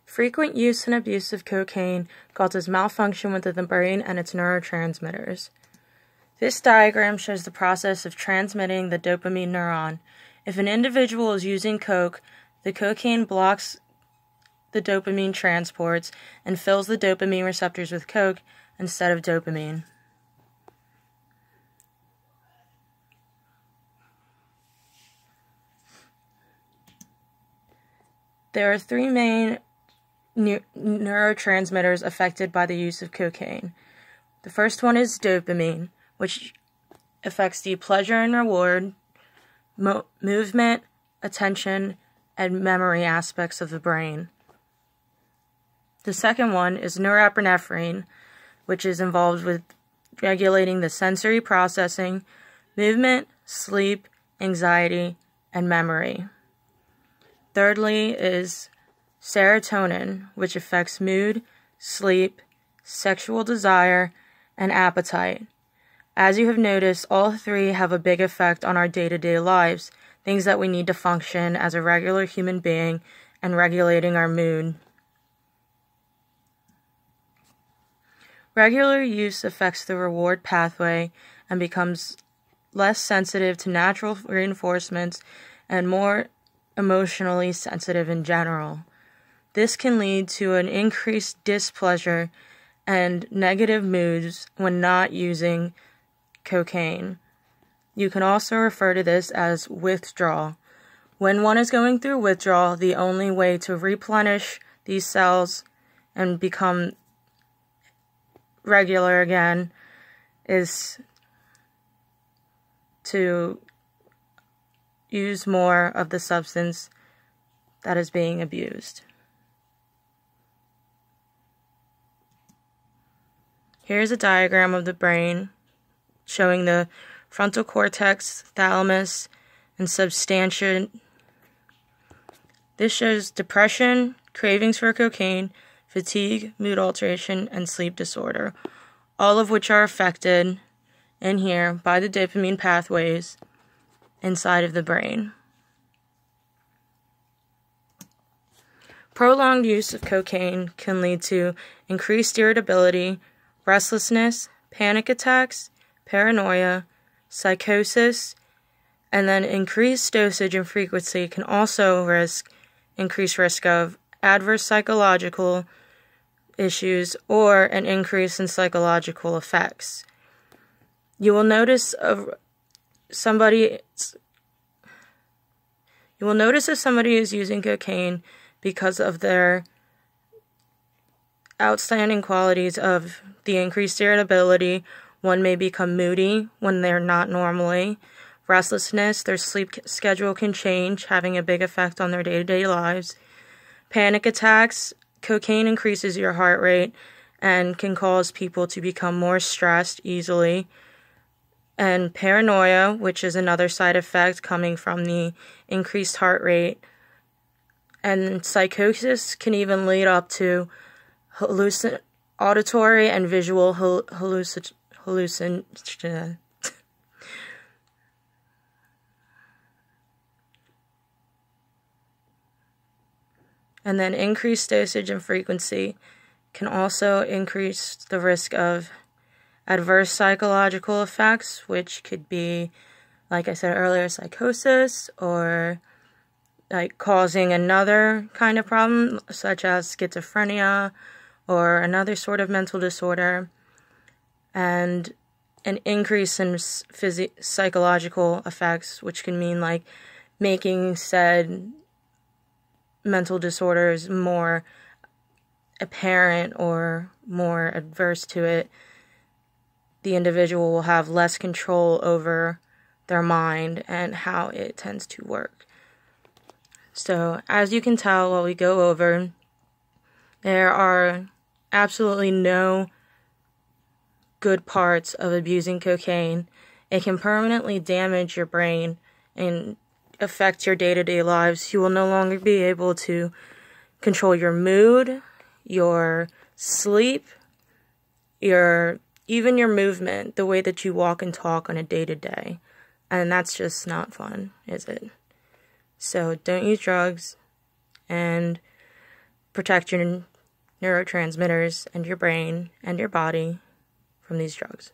Frequent use and abuse of cocaine causes malfunction within the brain and its neurotransmitters. This diagram shows the process of transmitting the dopamine neuron. If an individual is using coke, the cocaine blocks the dopamine transports and fills the dopamine receptors with coke instead of dopamine. There are three main neurotransmitters affected by the use of cocaine. The first one is dopamine, which affects the pleasure and reward, movement, attention, and memory aspects of the brain. The second one is norepinephrine, which is involved with regulating the sensory processing, movement, sleep, anxiety, and memory. Thirdly is serotonin, which affects mood, sleep, sexual desire, and appetite. As you have noticed, all three have a big effect on our day-to-day lives, things that we need to function as a regular human being and regulating our mood. Regular use affects the reward pathway and becomes less sensitive to natural reinforcements and more emotionally sensitive in general. This can lead to an increased displeasure and negative moods when not using cocaine. You can also refer to this as withdrawal. When one is going through withdrawal, the only way to replenish these cells and become regular again is to use more of the substance that is being abused. Here's a diagram of the brain showing the frontal cortex, thalamus, and substantia. This shows depression, cravings for cocaine, fatigue, mood alteration, and sleep disorder, all of which are affected in here by the dopamine pathways inside of the brain. Prolonged use of cocaine can lead to increased irritability, restlessness, panic attacks, paranoia, psychosis, and then increased dosage and frequency can also increase risk of adverse psychological issues or an increase in psychological effects. You will notice if somebody is using cocaine because of their outstanding qualities of the increased irritability. One may become moody when they're not normally. Restlessness, their sleep schedule can change, having a big effect on their day-to-day lives. Panic attacks, cocaine increases your heart rate and can cause people to become more stressed easily. And paranoia, which is another side effect coming from the increased heart rate. And psychosis can even lead up to auditory and visual hallucination. And then increased dosage and frequency can also increase the risk of adverse psychological effects, which could be, like I said earlier, psychosis, or like causing another kind of problem, such as schizophrenia or another sort of mental disorder, and an increase in psychological effects, which can mean like making said mental disorders more apparent or more adverse to it. The individual will have less control over their mind and how it tends to work. So, as you can tell while we go over, there are absolutely no good parts of abusing cocaine. It can permanently damage your brain and affect your day-to-day lives. You will no longer be able to control your mood, your sleep, even your movement, the way that you walk and talk on a day-to-day. And that's just not fun, is it? So don't use drugs, and protect your neurotransmitters and your brain and your body from these drugs.